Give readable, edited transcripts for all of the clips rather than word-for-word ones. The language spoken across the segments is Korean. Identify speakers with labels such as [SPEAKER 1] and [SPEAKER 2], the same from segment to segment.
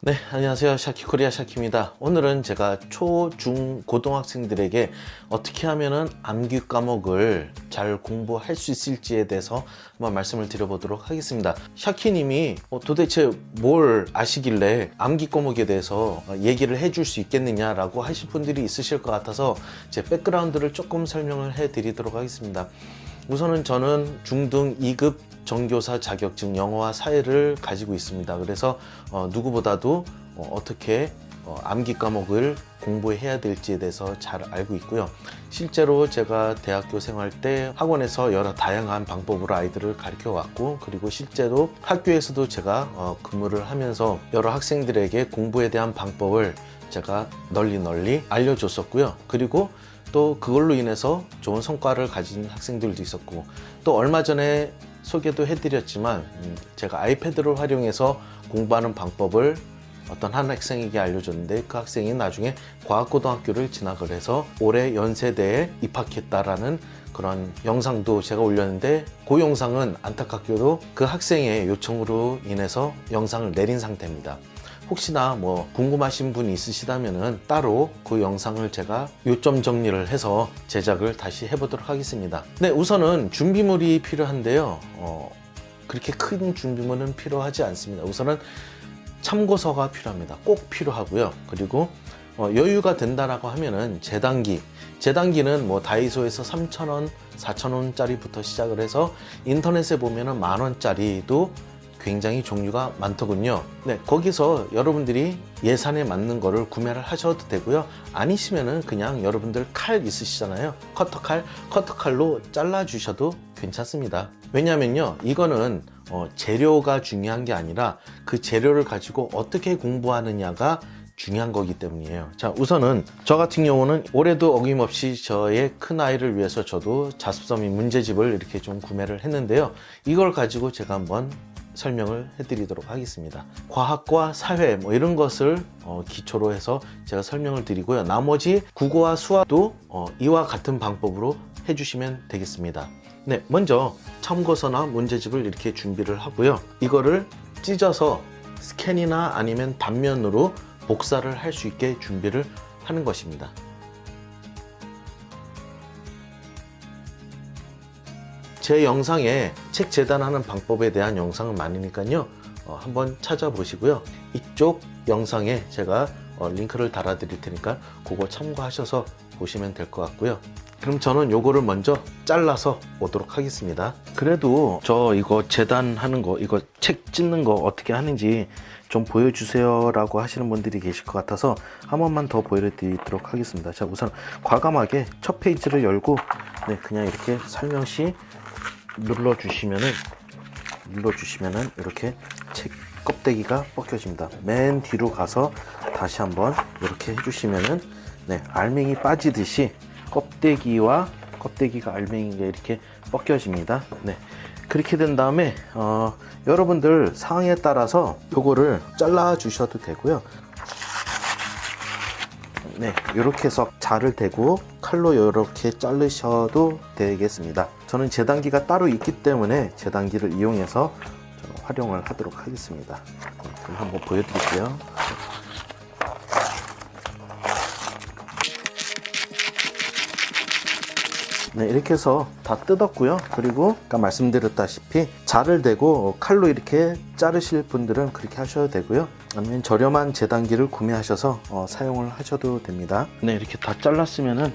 [SPEAKER 1] 네, 안녕하세요. 샤키코리아 샤키입니다. 오늘은 제가 초, 중, 고등학생들에게 어떻게 하면은 암기 과목을 잘 공부할 수 있을지에 대해서 한번 말씀을 드려보도록 하겠습니다. 샤키님이 도대체 뭘 아시길래 암기 과목에 대해서 얘기를 해줄 수 있겠느냐라고 하실 분들이 있으실 것 같아서 제 백그라운드를 조금 설명을 해드리도록 하겠습니다. 우선은 저는 중등 2급 정교사 자격증 영어와 사회를 가지고 있습니다. 그래서 누구보다도 어떻게 암기 과목을 공부해야 될지에 대해서 잘 알고 있고요. 실제로 제가 대학교 생활 때 학원에서 여러 다양한 방법으로 아이들을 가르쳐 왔고, 그리고 실제로 학교에서도 제가 근무를 하면서 여러 학생들에게 공부에 대한 방법을 제가 널리 알려줬었고요. 그리고 또 그걸로 인해서 좋은 성과를 가진 학생들도 있었고, 또 얼마 전에 소개도 해드렸지만 제가 아이패드를 활용해서 공부하는 방법을 어떤 한 학생에게 알려줬는데, 그 학생이 나중에 과학고등학교를 진학을 해서 올해 연세대에 입학했다라는 그런 영상도 제가 올렸는데, 그 영상은 안타깝게도 그 학생의 요청으로 인해서 영상을 내린 상태입니다. 혹시나 궁금하신 분이 있으시다면은 따로 그 영상을 제가 요점 정리를 해서 제작을 다시 해보도록 하겠습니다. 네, 우선은 준비물이 필요한데요. 그렇게 큰 준비물은 필요하지 않습니다. 우선은 참고서가 필요합니다. 꼭 필요하고요. 그리고 여유가 된다라고 하면은 재단기는 다이소에서 3,000원, 4,000원짜리부터 시작을 해서 인터넷에 보면은 10,000원짜리도 굉장히 종류가 많더군요. 네, 거기서 여러분들이 예산에 맞는 거를 구매를 하셔도 되고요. 아니시면은 그냥 여러분들 칼 있으시잖아요. 커터칼로 잘라 주셔도 괜찮습니다. 왜냐면요, 이거는 재료가 중요한 게 아니라 그 재료를 가지고 어떻게 공부하느냐가 중요한 거기 때문이에요. 자, 우선은 저 같은 경우는 올해도 어김없이 저의 큰 아이를 위해서 저도 자습서 및 문제집을 이렇게 좀 구매를 했는데요. 이걸 가지고 제가 한번 설명을 해드리도록 하겠습니다. 과학과 사회 이런 것을 기초로 해서 제가 설명을 드리고요. 나머지 국어와 수학도 이와 같은 방법으로 해주시면 되겠습니다. 네, 먼저 참고서나 문제집을 이렇게 준비를 하고요. 이거를 찢어서 스캔이나 아니면 단면으로 복사를 할 수 있게 준비를 하는 것입니다. 제 영상에 책 재단하는 방법에 대한 영상은 많으니까요, 한번 찾아보시고요. 이쪽 영상에 제가 링크를 달아 드릴 테니까 그거 참고하셔서 보시면 될 것 같고요. 그럼 저는 요거를 먼저 잘라서 오도록 하겠습니다. 그래도 저 이거 재단하는 거, 이거 책 찢는 거 어떻게 하는지 좀 보여주세요 라고 하시는 분들이 계실 것 같아서 한 번만 더 보여드리도록 하겠습니다. 자, 우선 과감하게 첫 페이지를 열고, 네, 그냥 이렇게 살며시 눌러주시면은 이렇게 책 껍데기가 벗겨집니다. 맨 뒤로 가서 다시 한번 이렇게 해주시면은, 네, 알맹이 빠지듯이 껍데기가 알맹이가 이렇게 벗겨집니다. 네, 그렇게 된 다음에 여러분들 상황에 따라서 요거를 잘라 주셔도 되고요. 네, 이렇게 해서 자를 대고 칼로 이렇게 자르셔도 되겠습니다. 저는 재단기가 따로 있기 때문에 재단기를 이용해서 활용을 하도록 하겠습니다. 그럼 한번 보여드릴게요. 네, 이렇게 해서 다 뜯었고요. 그리고 아까 말씀드렸다시피 자를 대고 칼로 이렇게 자르실 분들은 그렇게 하셔도 되고요. 아니면 저렴한 재단기를 구매하셔서 사용을 하셔도 됩니다. 네, 이렇게 다 잘랐으면은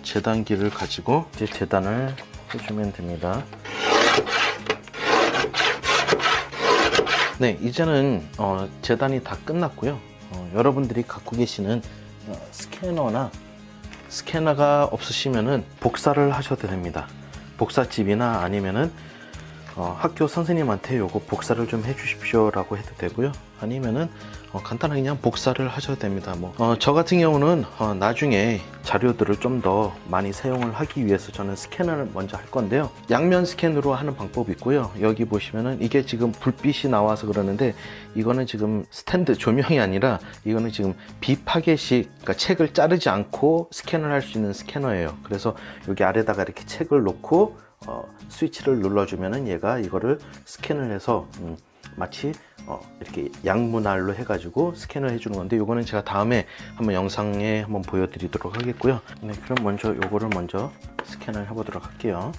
[SPEAKER 1] 재단기를 가지고 이제 재단을 해주면 됩니다. 네, 이제는 재단이 다 끝났고요. 여러분들이 갖고 계시는 스캐너가 없으시면은 복사를 하셔도 됩니다. 복사집이나 아니면은 학교 선생님한테 요거 복사를 좀 해주십시오 라고 해도 되고요. 아니면은 간단하게 그냥 복사를 하셔도 됩니다. 저 같은 경우는 나중에 자료들을 좀 더 많이 사용을 하기 위해서 저는 스캔을 먼저 할 건데요. 양면 스캔으로 하는 방법이 있고요. 여기 보시면은 이게 지금 불빛이 나와서 그러는데, 이거는 지금 스탠드 조명이 아니라 이거는 지금 비파괴식, 그러니까 책을 자르지 않고 스캔을 할 수 있는 스캐너예요. 그래서 여기 아래다가 이렇게 책을 놓고 스위치를 눌러주면은 얘가 이거를 스캔을 해서 마치 이렇게 양문알로 해가지고 스캔을 해주는 건데, 요거는 제가 다음에 한번 영상에 한번 보여드리도록 하겠고요. 네, 그럼 먼저 요거를 먼저 스캔을 해보도록 할게요.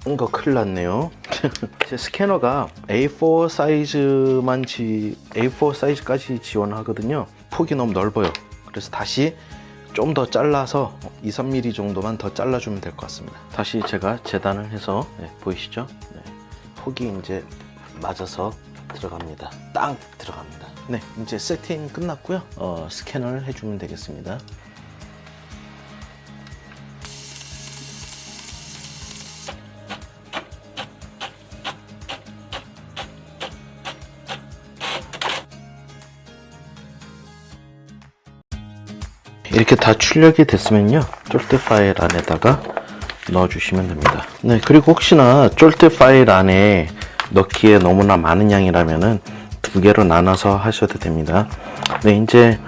[SPEAKER 1] 이거 큰일 났네요. 제 스캐너가 A4 사이즈까지 지원하거든요. 폭이 너무 넓어요. 그래서 다시 좀 더 잘라서 2-3mm 정도만 더 잘라주면 될 것 같습니다. 다시 제가 재단을 해서, 네, 보이시죠? 네, 폭이 이제 맞아서 들어갑니다. 딱 들어갑니다. 네, 이제 세팅 끝났고요. 스캔을 해주면 되겠습니다. 이렇게 다 출력이 됐으면요, 쫄대 파일 안에다가 넣어주시면 됩니다. 네, 그리고 혹시나 쫄대 파일 안에 넣기에 너무나 많은 양이라면은 2개로 나눠서 하셔도 됩니다. 네, 이제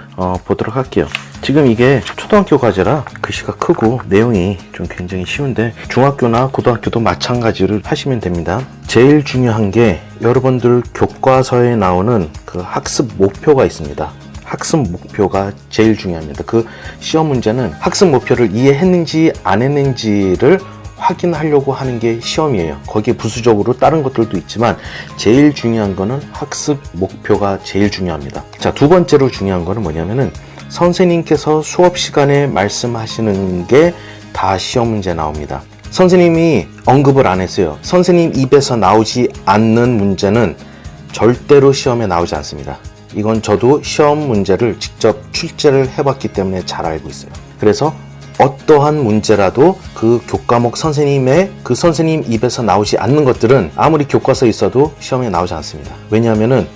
[SPEAKER 1] 보도록 할게요. 지금 이게 초등학교 과제라 글씨가 크고 내용이 좀 굉장히 쉬운데, 중학교나 고등학교도 마찬가지를 하시면 됩니다. 제일 중요한 게 여러분들 교과서에 나오는 그 학습 목표가 있습니다. 학습 목표가 제일 중요합니다. 그 시험 문제는 학습 목표를 이해했는지 안 했는지를 확인하려고 하는 게 시험이에요. 거기에 부수적으로 다른 것들도 있지만 제일 중요한 거는 학습 목표가 제일 중요합니다. 자, 두 번째로 중요한 거는 뭐냐면은, 선생님께서 수업 시간에 말씀하시는 게 다 시험 문제 나옵니다. 선생님이 언급을 안 했어요. 선생님 입에서 나오지 않는 문제는 절대로 시험에 나오지 않습니다. 이건 저도 시험 문제를 직접 출제를 해봤기 때문에 잘 알고 있어요. 그래서 어떠한 문제라도 그 교과목 선생님의 그 선생님 입에서 나오지 않는 것들은 아무리 교과서에 있어도 시험에 나오지 않습니다. 왜냐하면은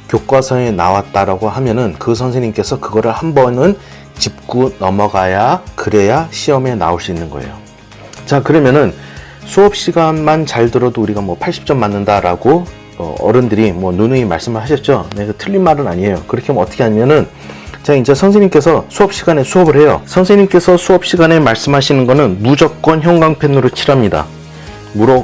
[SPEAKER 1] 교과서에 나왔다라고 하면은 그 선생님께서 그거를 한 번은 짚고 넘어가야, 그래야 시험에 나올 수 있는 거예요. 자, 그러면은 수업 시간만 잘 들어도 우리가 뭐 80점 맞는다라고 어른들이 뭐 누누이 말씀을 하셨죠. 네, 틀린 말은 아니에요. 그렇게 하면 어떻게 하냐면은, 자, 이제 선생님께서 수업 시간에 수업을 해요. 선생님께서 수업 시간에 말씀하시는 거는 무조건 형광펜으로 칠합니다.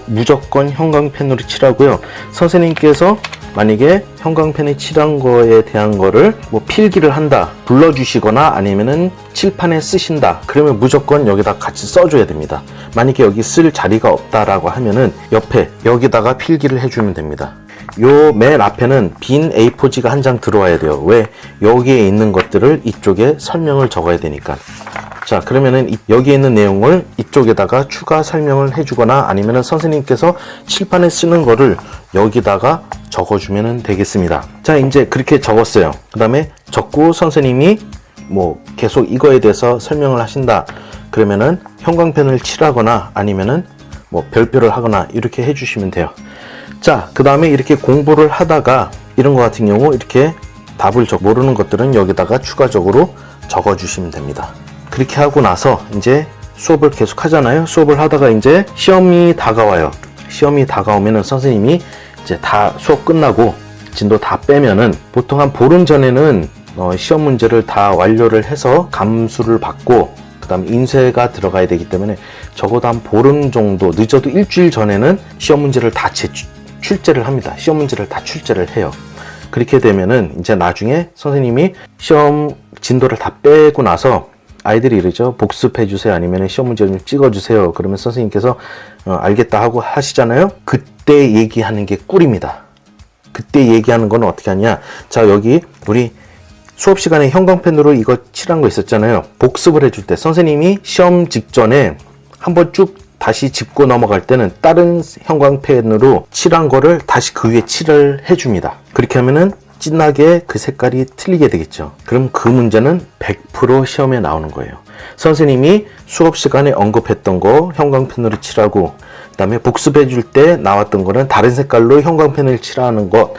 [SPEAKER 1] 무조건 형광펜으로 칠하고요. 선생님께서 만약에 형광펜에 칠한 거에 대한 거를 뭐 필기를 한다, 불러주시거나 아니면은 칠판에 쓰신다, 그러면 무조건 여기다 같이 써줘야 됩니다. 만약에 여기 쓸 자리가 없다라고 하면은 옆에 여기다가 필기를 해주면 됩니다. 요 맨 앞에는 빈 A4지가 한 장 들어와야 돼요. 왜? 여기에 있는 것들을 이쪽에 설명을 적어야 되니까. 자, 그러면은 여기에 있는 내용을 이쪽에다가 추가 설명을 해주거나 아니면은 선생님께서 칠판에 쓰는 거를 여기다가 적어주면 되겠습니다. 자, 이제 그렇게 적었어요. 그 다음에 적고 선생님이 뭐 계속 이거에 대해서 설명을 하신다, 그러면은 형광펜을 칠하거나 아니면은 뭐 별표를 하거나 이렇게 해주시면 돼요. 자, 그 다음에 이렇게 공부를 하다가 이런 거 같은 경우 이렇게 답을 모르는 것들은 여기다가 추가적으로 적어주시면 됩니다. 그렇게 하고 나서 이제 수업을 계속 하잖아요. 수업을 하다가 이제 시험이 다가와요. 시험이 다가오면은 선생님이 이제 다 수업 끝나고 진도 다 빼면은 보통 한 보름 전에는 시험 문제를 다 완료를 해서 감수를 받고 그 다음 인쇄가 들어가야 되기 때문에 적어도 한 보름 정도, 늦어도 일주일 전에는 시험 문제를 다 출제를 합니다. 시험 문제를 다 출제를 해요. 그렇게 되면은 이제 나중에 선생님이 시험 진도를 다 빼고 나서 아이들이 이러죠. 복습해 주세요. 아니면 시험 문제 좀 찍어 주세요. 그러면 선생님께서 알겠다 하고 하시잖아요. 그때 얘기하는 게 꿀입니다. 그때 얘기하는 건 어떻게 하냐. 자, 여기 우리 수업 시간에 형광펜으로 이거 칠한 거 있었잖아요. 복습을 해줄 때 선생님이 시험 직전에 한번 쭉 다시 짚고 넘어갈 때는 다른 형광펜으로 칠한 거를 다시 그 위에 칠을 해줍니다. 그렇게 하면은 진하게 그 색깔이 틀리게 되겠죠. 그럼 그 문제는 100% 시험에 나오는 거예요. 선생님이 수업 시간에 언급했던 거 형광펜으로 칠하고, 그 다음에 복습해 줄 때 나왔던 거는 다른 색깔로 형광펜을 칠하는 것,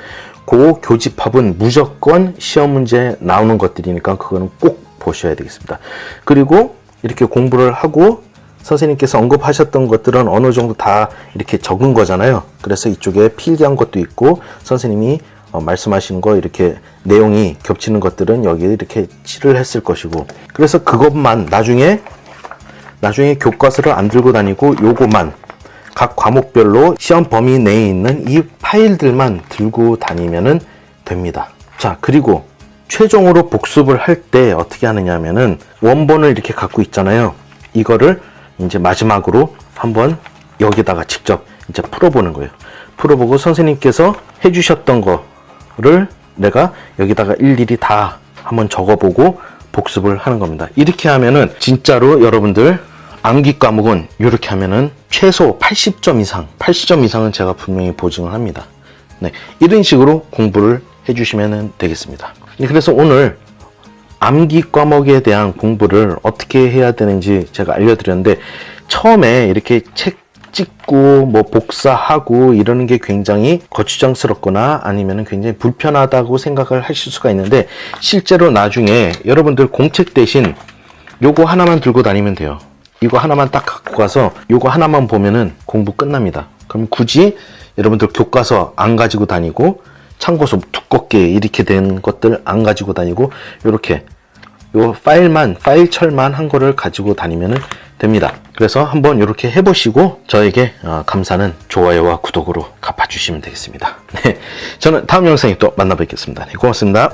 [SPEAKER 1] 그 교집합은 무조건 시험 문제 나오는 것들이니까 그거는 꼭 보셔야 되겠습니다. 그리고 이렇게 공부를 하고 선생님께서 언급하셨던 것들은 어느 정도 다 이렇게 적은 거잖아요. 그래서 이쪽에 필기한 것도 있고 선생님이 말씀하신 거 이렇게 내용이 겹치는 것들은 여기에 이렇게 칠을 했을 것이고, 그래서 그것만 나중에 교과서를 안 들고 다니고 요거만 각 과목별로 시험 범위 내에 있는 이 파일들만 들고 다니면 됩니다. 자, 그리고 최종으로 복습을 할 때 어떻게 하느냐 하면은 원본을 이렇게 갖고 있잖아요. 이거를 이제 마지막으로 한번 여기다가 직접 이제 풀어보는 거예요. 풀어보고 선생님께서 해주셨던 거를 내가 여기다가 일일이 다 한번 적어보고 복습을 하는 겁니다. 이렇게 하면은 진짜로 여러분들 암기 과목은 이렇게 하면은 최소 80점 이상, 80점 이상은 제가 분명히 보증을 합니다. 네, 이런 식으로 공부를 해주시면 되겠습니다. 그래서 오늘 암기 과목에 대한 공부를 어떻게 해야 되는지 제가 알려드렸는데, 처음에 이렇게 책 찍고 뭐 복사하고 이러는 게 굉장히 거추장스럽거나 아니면 굉장히 불편하다고 생각을 하실 수가 있는데, 실제로 나중에 여러분들 공책 대신 요거 하나만 들고 다니면 돼요. 이거 하나만 딱 갖고 가서 요거 하나만 보면은 공부 끝납니다. 그럼 굳이 여러분들 교과서 안 가지고 다니고 참고서 두껍게 이렇게 된 것들 안 가지고 다니고 요렇게 요 파일철만 한 거를 가지고 다니면 됩니다. 그래서 한번 이렇게 해보시고 저에게 감사는 좋아요와 구독으로 갚아주시면 되겠습니다. 네, 저는 다음 영상에 또 만나 뵙겠습니다. 네, 고맙습니다.